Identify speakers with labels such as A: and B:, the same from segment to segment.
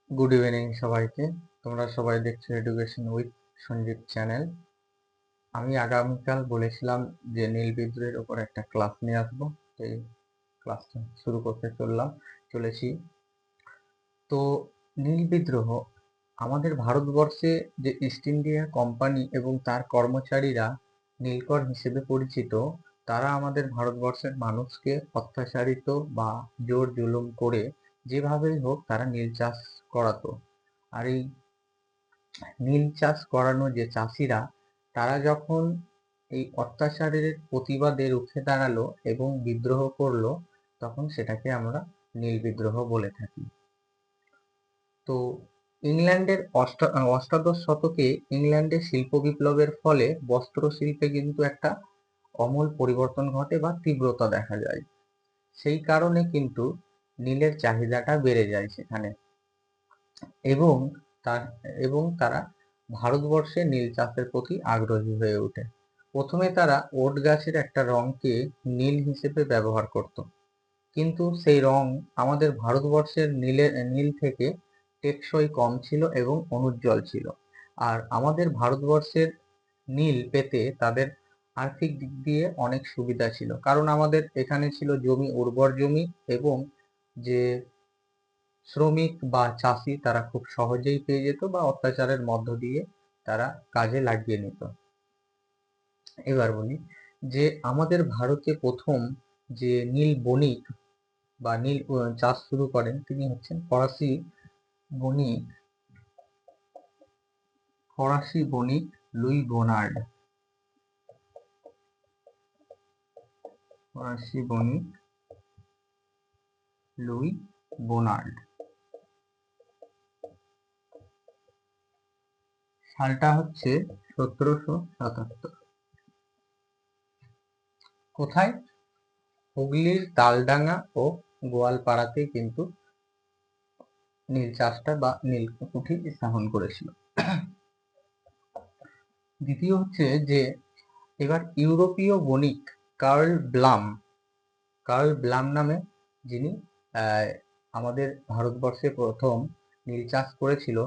A: Good evening সবাইকে। তোমরা সবাই দেখছো এডুকেশন উইথ সঞ্জীব চ্যানেল। আমি আগামীকাল বলেছিলাম যে নীল বিদ্রোহের উপর একটা ক্লাস নিয়ে আসবো। এই ক্লাসটা শুরু করতে চলেছি। তো নীল বিদ্রোহ আমাদের ভারতবর্ষে যে ইস্ট ইন্ডিয়া কোম্পানি এবং তার কর্মচারীরা নীলকর হিসেবে পরিচিত, তারা আমাদের ভারতবর্ষের মানুষকে অত্যাচারিত বা জোর জুলুম করে যেভাবেই হোক তারা নীল চাষ করাতো। আর এই নীল চাষ করানো যে চাষিরা, তারা যখন এই অত্যাচারের প্রতিবাদে রুখে দাঁড়ালো এবং বিদ্রোহ করলো, তখন সেটাকে আমরা নীল বিদ্রোহ বলে থাকি। তো ইংল্যান্ডের অষ্টাদশ শতকে ইংল্যান্ডের শিল্প বিপ্লবের ফলে বস্ত্র শিল্পে কিন্তু একটা আমূল পরিবর্তন ঘটে বা তীব্রতা দেখা যায়। সেই কারণে কিন্তু নীলের চাহিদাটা বেড়ে যায় সেখানে, এবং তার এবং তারা ভারতবর্ষে নীল চাষের প্রতি আগ্রহী হয়ে ওঠে। প্রথমে তারা ওট গাছের একটা রঙকে নীল হিসেবে ব্যবহার করত, কিন্তু সেই রং আমাদের ভারতবর্ষের নীল থেকে টেকসই কম ছিল এবং অনুজ্জ্বল ছিল। আর আমাদের ভারতবর্ষের নীল পেতে তাদের আর্থিক দিক দিয়ে অনেক সুবিধা ছিল, কারণ আমাদের এখানে ছিল জমি, উর্বর জমি, এবং যে শ্রমিক বা চাষি তারা খুব সহজেই পেয়ে যেত বা অত্যাচারের মধ্য দিয়ে তারা কাজে লাগিয়ে নিত। এবার বলি যে আমাদের ভারতে প্রথম যে নীল বণিক বা নীল চাষ শুরু করেন তিনি হচ্ছেন বণিক ফরাসি বণিক লুই বোনার্ড। ফরাসি বণিক লুই বোনার্ড। সালটা হচ্ছে 1777। কোথায়? হুগলির তালডাঙ্গা ও গোয়ালপাড়াতে কিন্তু নীল চাষটা বা নীল কুঠি স্থাপন করেছিল। দ্বিতীয় হচ্ছে যে এবার ইউরোপীয় বণিক কার্ল ব্লাম নামে, যিনি আমাদের ভারতবর্ষে প্রথম নীল চাষ করেছিল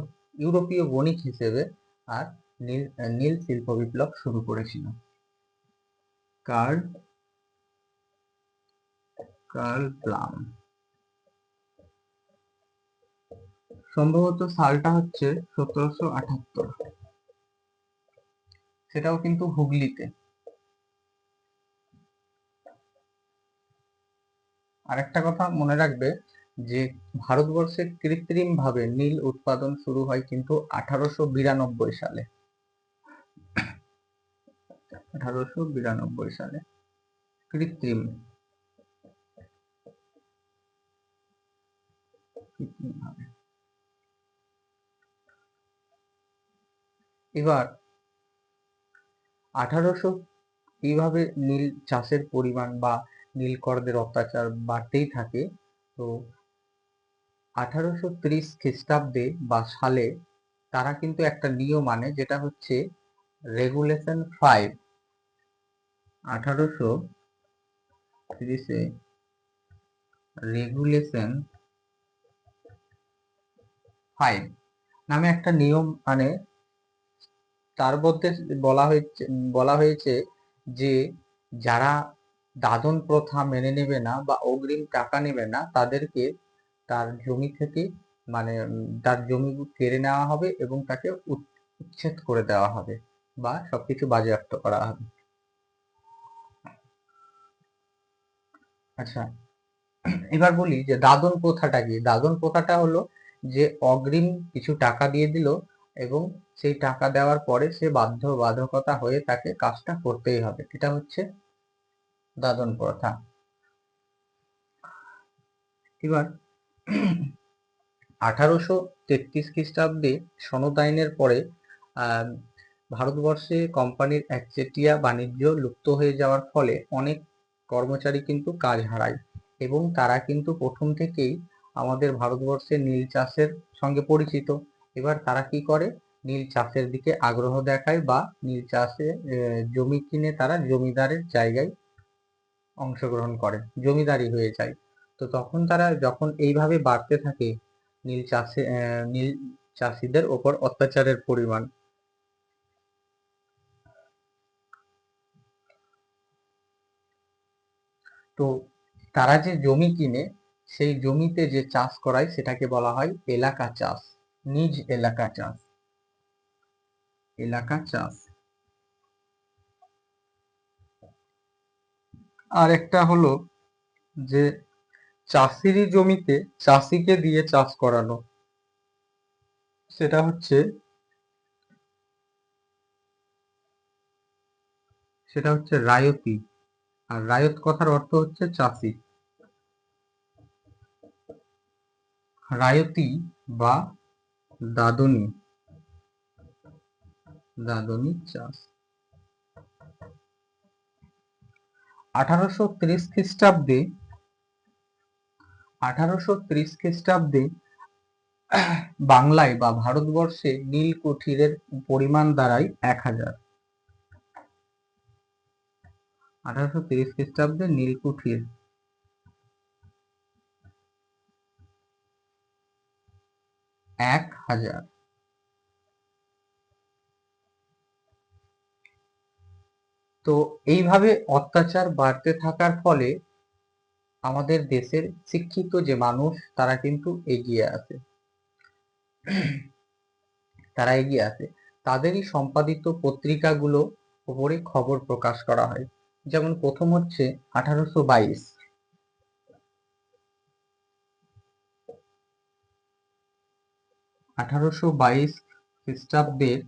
A: ইউরোপীয় বণিক হিসেবে, আর নীল শিল্প বিপ্লব শুরু করেছিল। Karl Blum. সম্ভবত সালটা হচ্ছে 1778। সেটাও কিন্তু হুগলিতে। আরেকটা কথা মনে রাখবে যে ভারতবর্ষে কৃত্রিম ভাবে নীল উৎপাদন শুরু হয় কিন্তু 1892 সালে। 1892 সালে কৃত্রিম ভাবে। এবার 1800 এইভাবে নীল চাষের পরিমাণ বা নীলকরদের অত্যাচার বাড়তেই থাকে। তো 1830 খ্রিস্টাব্দে বা সালে তারা কিন্তু একটা নিয়ম আনে, যেটা হচ্ছে রেগুলেশন 5। 1830-এ রেগুলেশন 5 নামে একটা নিয়ম আনে। তার মধ্যে বলা হয়েছে যে যারা দাদন প্রথা মেনে নেবে না বা অগ্রিম টাকা নেবে না, তাদেরকে তার জমি থেকে তার জমি কেড়ে নেওয়া হবে এবং তাকে উচ্ছেদ করে দেওয়া হবে বা সবকিছু বাজেয়াপ্ত করা হবে। আচ্ছা, এবার বলি যে দাদন প্রথাটা কি। দাদন প্রথাটা হলো যে অগ্রিম কিছু টাকা দিয়ে দিল এবং সেই টাকা দেওয়ার পরে সে বাধ্যবাধকতা হয়ে তাকে কাজটা করতেই হবে, এটা হচ্ছে দাদন প্রথা। এবার 1833 খ্রিস্টাব্দে সনদ আইনের পরে আহ ভারতবর্ষে কোম্পানির একচেটিয়া বাণিজ্য লুপ্ত হয়ে যাওয়ার ফলে অনেক কর্মচারী কিন্তু কাজ হারায়, এবং তারা কিন্তু প্রথম থেকেই আমাদের ভারতবর্ষে নীল চাষের সঙ্গে পরিচিত। এবার তারা কি করে, নীল চাষের দিকে আগ্রহ দেখায় বা নীল চাষে জমি কিনে তারা জমিদারের জায়গায় অংশগ্রহণ করে, জমিদারি হয়ে যায়। তো তখন তারা যখন এইভাবে বাড়তে থাকে, নীল চাষিদের ওপর অত্যাচারের পরিমাণ। তো তারা যে জমি কিনে সেই জমিতে যে চাষ করায় সেটাকে বলা হয় এলাকা চাষ, নিজ এলাকা চাষ, এলাকা চাষ। আর একটা হলো যে চাষিরই জমিতে চাষিকে দিয়ে চাষ করানো, সেটা হচ্ছে রায়তি। আর রায়ত কথার অর্থ হচ্ছে চাষি। রায়তি বা দাদনী, দাদনী চাষ। 1830 খ্রিস্টাব্দে 1830 খ্রিস্টাব্দে বাংলায় বা ভারতবর্ষে নীল কুঠিরের পরিমাণ দাঁড়ায় 1000। 1830 খ্রিস্টাব্দে নীলকুঠির 1000। তো এইভাবে অত্যাচার বাড়তে থাকার ফলে আমাদের দেশের শিক্ষিত যে মানুষ তারা কিন্তু এগিয়ে আসে, তারা এগিয়ে আসে। তাদেরই সম্পাদিত পত্রিকাগুলো উপরে খবর প্রকাশ করা হয়। যেমন প্রথম হচ্ছে 1822 খ্রিস্টাব্দের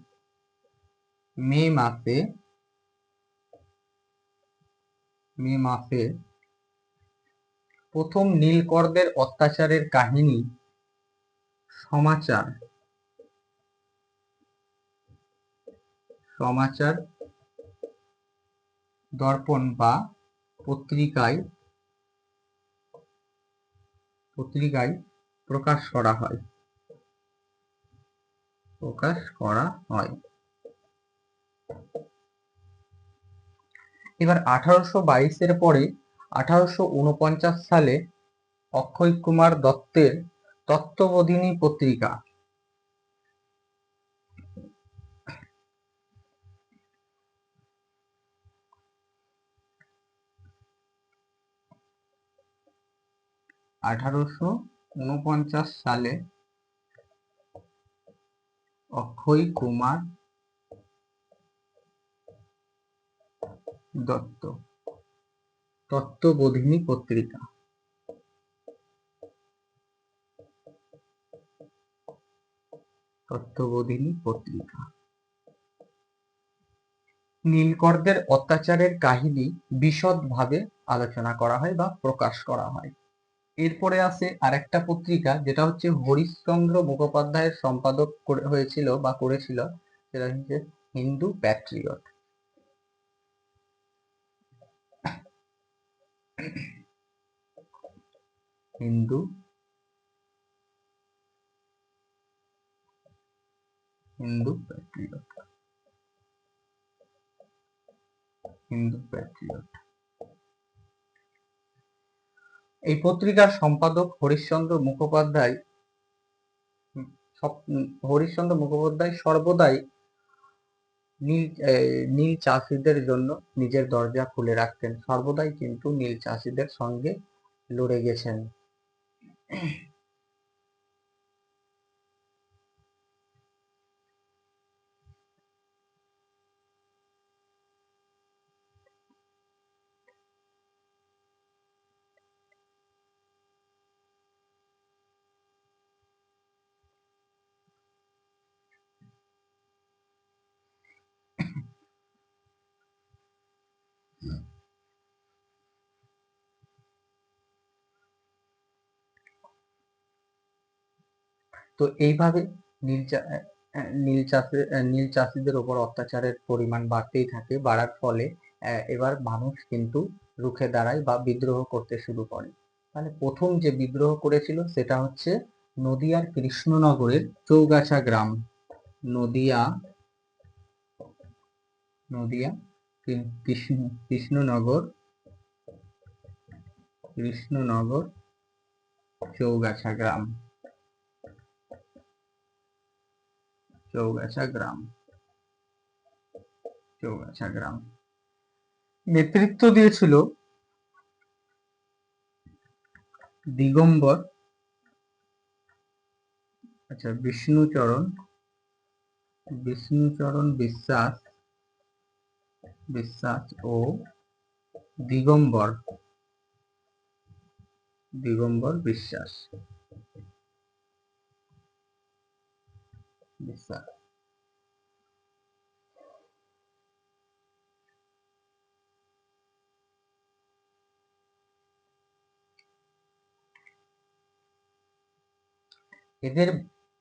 A: মে মাসে প্রথম নীলকরদের অত্যাচারের কাহিনী সমাচার দর্পণ বা পত্রিকায় প্রকাশ করা হয়। এবার 1822 পরে 1849 সালে অক্ষয় কুমার দত্তের তত্ত্ববোধিনী পত্রিকা, সালে অক্ষয় কুমার দত্ত তত্ত্ববোধিনী পত্রিকা। নীলকরদের অত্যাচারের কাহিনী বিশদভাবে আলোচনা করা হয় বা প্রকাশ করা হয়। এরপরে আসে আরেকটা পত্রিকা যেটা হচ্ছে হরিশ্চন্দ্র মুখোপাধ্যায়ের সম্পাদক হয়েছিল বা করেছিল, সেটা হচ্ছে হিন্দু প্যাট্রিয়ট। হিন্দু প্যাট্রিয়ট। এই পত্রিকার সম্পাদক হরিশ্চন্দ্র মুখোপাধ্যায় সর্বদাই নীল চাষিদের জন্য নিজের দরজা খুলে রাখতেন, সর্বদাই কিন্তু নীল চাষিদের সঙ্গে লড়ে গেছেন। তো এইভাবে নীল চাষিদের উপর অত্যাচারের পরিমাণ বাড়তেই থাকে, বাড়ার ফলে এবার মানুষ কিন্তু রুখে দাঁড়ায় বা বিদ্রোহ করতে শুরু করে। মানে প্রথম যে বিদ্রোহ করেছিল সেটা হচ্ছে নদিয়ার কৃষ্ণনগরের চৌগাছা গ্রাম। নদিয়া কৃষ্ণনগর চৌগাছা গ্রাম। চৌগাছা গ্রাম। চৌগাছা গ্রাম নেতৃত্ব দিয়েছিল দিগম্বর, বিষ্ণুচরণ বিশ্বাস ও দিগম্বর বিশ্বাস।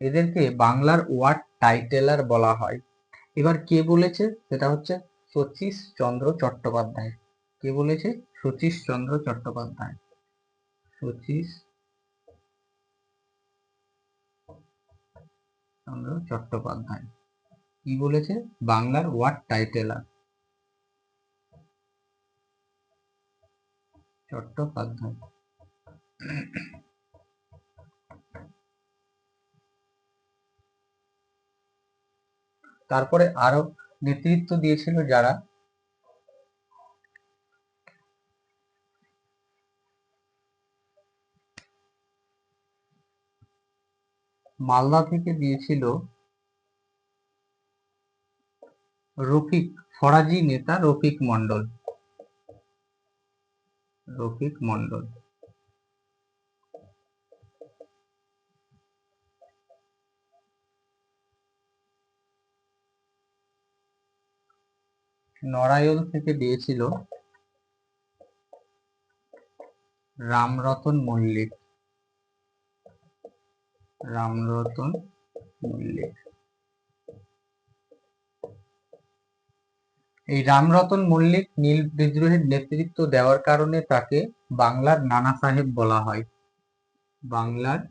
A: এদেরকে বাংলার ওয়ার্ড টাইটেলার বলা হয়। এবার কে বলেছে? সেটা হচ্ছে শচীশ চন্দ্র চট্টোপাধ্যায়। কে বলেছে? শচীশ চন্দ্র চট্টোপাধ্যায়। শচীশ চন্দ্র চট্টোপাধ্যায় কি বলেছে? বাংলার ওয়ার্ড টাইটেলার চট্টোপাধ্যায়। তারপরে আরো নেতৃত্ব দিয়েছিল যারা, মালদা থেকে দিয়েছিল ফরাজি নেতা রফিক মন্ডল। নড়াইল থেকে দিয়েছিল রামরতন মল্লিক। এই রামরতন মল্লিক নীল বিদ্রোহের নেতৃত্ব দেওয়ার কারণে তাকে বাংলার নানা সাহেব বলা হয়। বাংলার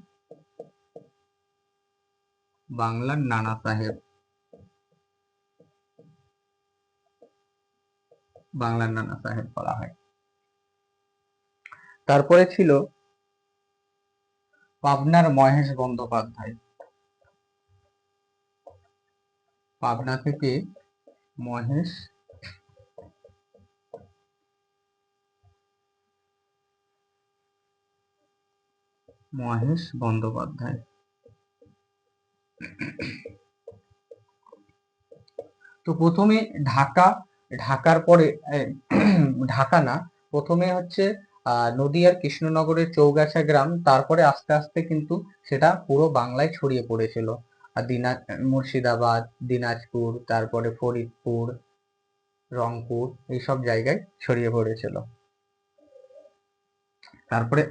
A: নানা সাহেব বলা হয়। তারপরে ছিল পাবনার মহেশ বন্দ্যোপাধ্যায়। পাবনা থেকে মহেশ বন্দ্যোপাধ্যায়। তো প্রথমে ঢাকার পরে ঢাকা না, প্রথমে হচ্ছে নদিয়ার কৃষ্ণনগরের চৌগাছা গ্রাম, তারপরে আস্তে আস্তে কিন্তু সেটা পুরো বাংলায় ছড়িয়ে পড়েছিল। আর মুর্শিদাবাদ, দিনাজপুর, তারপরে ফরিদপুর, রংপুর, এইসব জায়গায় ছড়িয়ে পড়েছিল। তারপরে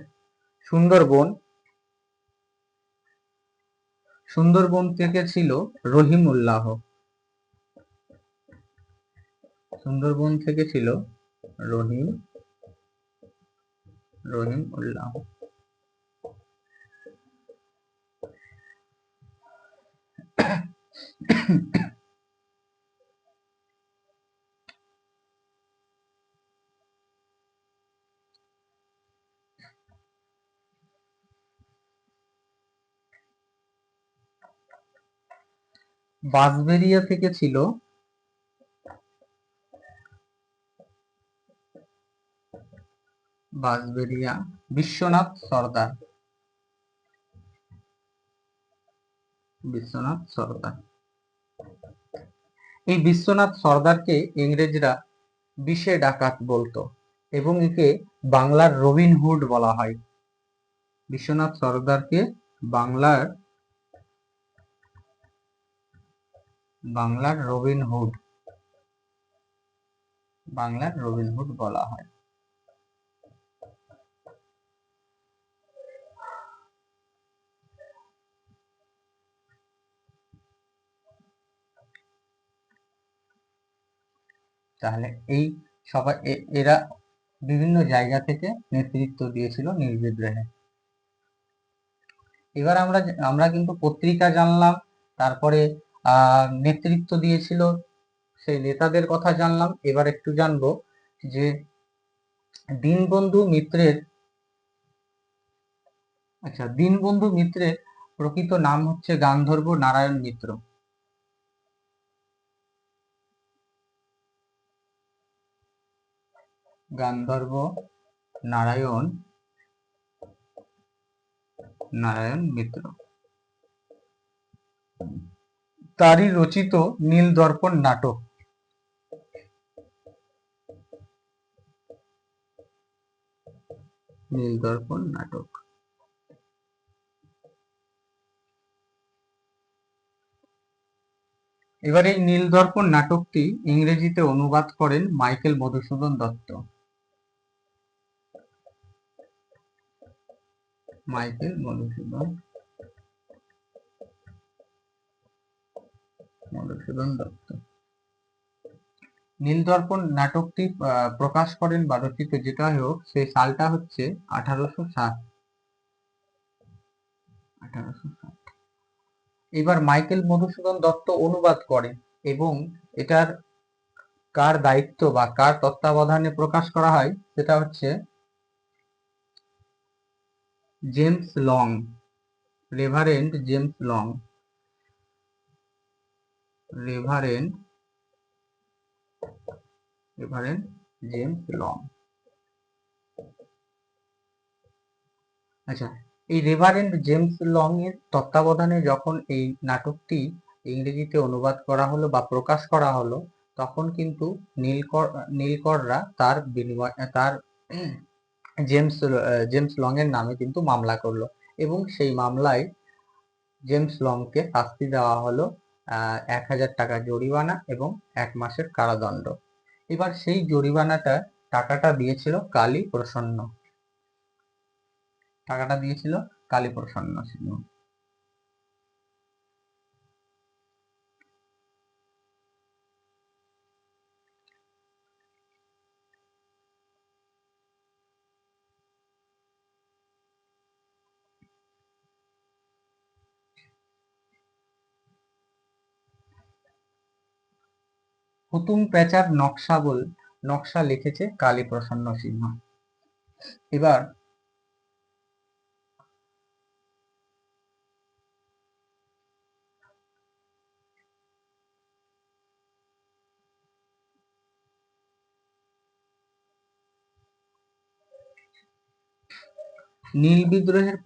A: সুন্দরবন থেকে ছিল রহিমউল্লাহ। সুন্দরবন থেকে ছিল রহিমউল্লাহ। বাঁশবেড়িয়া থেকে ছিল বিশ্বনাথ সর্দার। এই বিশ্বনাথ সর্দারকে ইংরেজরা বিষে ডাকাত বলতো এবং একে বাংলার রবিনহুড বলা হয়। বিশ্বনাথ সর্দারকে বাংলার রবিনহুড বলা হয়। তাহলে এই সবাই এরা বিভিন্ন জায়গা থেকে নেতৃত্ব দিয়েছিল নীল বিদ্রোহে। এবার আমরা কিন্তু পত্রিকা জানলাম, তারপরে নেতৃত্ব দিয়েছিল সেই নেতাদের কথা জানলাম। এবার একটু জানবো যে দীনবন্ধু মিত্রের প্রকৃত নাম হচ্ছে গান্ধর্ব নারায়ণ মিত্র। গান্ধর্ব নারায়ণ মিত্র, তারই রচিত নীলদর্পণ নাটক। নীলদর্পণ নাটক। এবার এই নীলদর্পণ নাটকটি ইংরেজিতে অনুবাদ করেন মাইকেল মধুসূদন দত্ত। মাইকেল মধুসূদন দত্ত নীলদর্পণ নাটকটি প্রকাশ করেন বা রচিত যেটা হোক, সেই সালটা হচ্ছে 1860। এবার মাইকেল মধুসূদন দত্ত অনুবাদ করেন এবং এটার কার দায়িত্ব বা কার তত্ত্বাবধানে প্রকাশ করা হয় সেটা হচ্ছে James long, reverend James long. Reverend James long. আচ্ছা, এই রেভারেন্ড জেমস লং এর তত্ত্বাবধানে যখন এই নাটকটি ইংরেজিতে অনুবাদ করা হলো বা প্রকাশ করা হলো, তখন কিন্তু নীলকররা তার বিনিময় তার জেমস লং এর নামে কিন্তু মামলা করলো এবং সেই মামলায় জেমস লংকে শাস্তি দেওয়া হলো 1000 টাকা জরিমানা এবং 1 মাসের কারাদণ্ড। এবার সেই টাকাটা দিয়েছিল কালী প্রসন্ন। সিংহ। হুতুম প্যাঁচার নকশা লিখেছে কালী প্রসন্ন সিংহ। এবার নীল বিদ্রোহের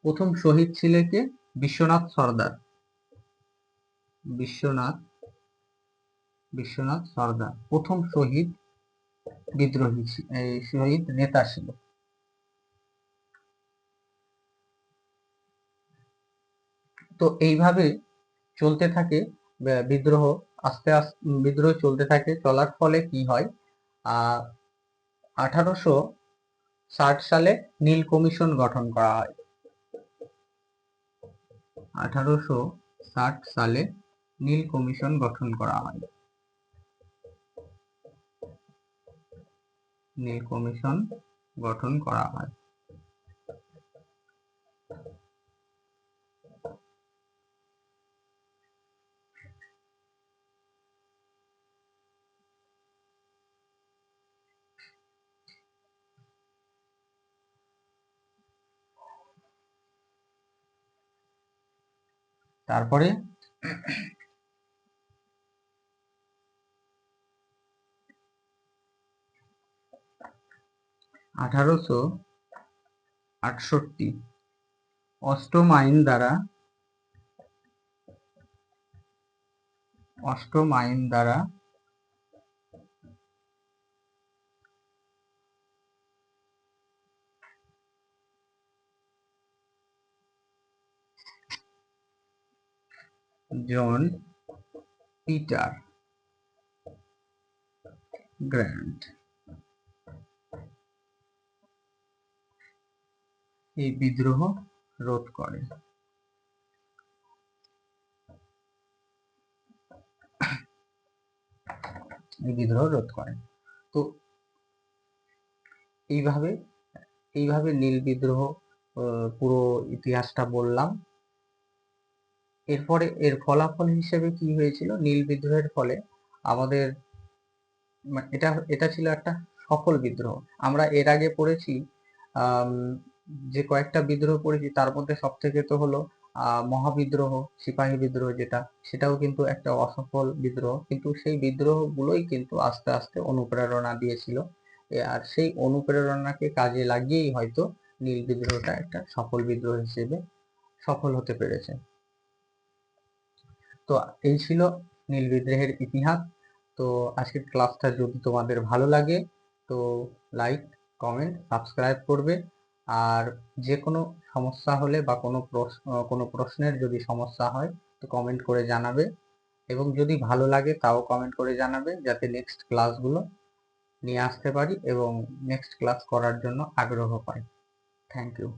A: প্রথম শহীদ ছিলেন কে? বিশ্বনাথ সর্দার। প্রথম শহীদ নেতা ছিল। তো এইভাবে চলতে থাকে বিদ্রোহ, আস্তে আস্তে বিদ্রোহ চলতে থাকে। চলার ফলে কি হয়, 1860 সালে নীল কমিশন গঠন করা হয়। 1860 সালে নীল কমিশন গঠন করা হয়। তারপরে 1868 অষ্টম আইন দ্বারা জন পিটার গ্র্যান্ট এই বিদ্রোহ রোধ করে। তো এইভাবে নীল বিদ্রোহ পুরো ইতিহাসটা বললাম। এরপরে এর ফলাফল হিসেবে কি হয়েছিল, নীল বিদ্রোহের ফলে আমাদের এটা ছিল একটা সফল বিদ্রোহ। আমরা এর আগে পড়েছি যে কয়েকটা বিদ্রোহ পড়েছি, তার মধ্যে সব থেকে তো হলো মহাবিদ্রোহ, সিপাহী বিদ্রোহ যেটা, সেটাও কিন্তু একটা অসফল বিদ্রোহ, কিন্তু সেই বিদ্রোহগুলোই কিন্তু আস্তে আস্তে অনুপ্রেরণা দিয়েছিল। আর সেই অনুপ্রেরণাকে কাজে লাগিয়েই হয়তো নীল বিদ্রোহটা একটা সফল বিদ্রোহ হিসেবে সফল হতে পেরেছে। তো এই ছিল নীল বিদ্রোহের ইতিহাস। তো আজকের ক্লাসটা যদি তোমাদের ভালো লাগে তো লাইক, কমেন্ট, সাবস্ক্রাইব করবে। আর যে কোনো সমস্যা হলে বা কোনো প্রশ্নের যদি সমস্যা হয় তো কমেন্ট করে জানাবে, এবং যদি ভালো লাগে তাও কমেন্ট করে জানাবে, যাতে নেক্সট ক্লাসগুলো নিয়ে আসতে পারি এবং নেক্সট ক্লাস করার জন্য আগ্রহ পাই। Thank you.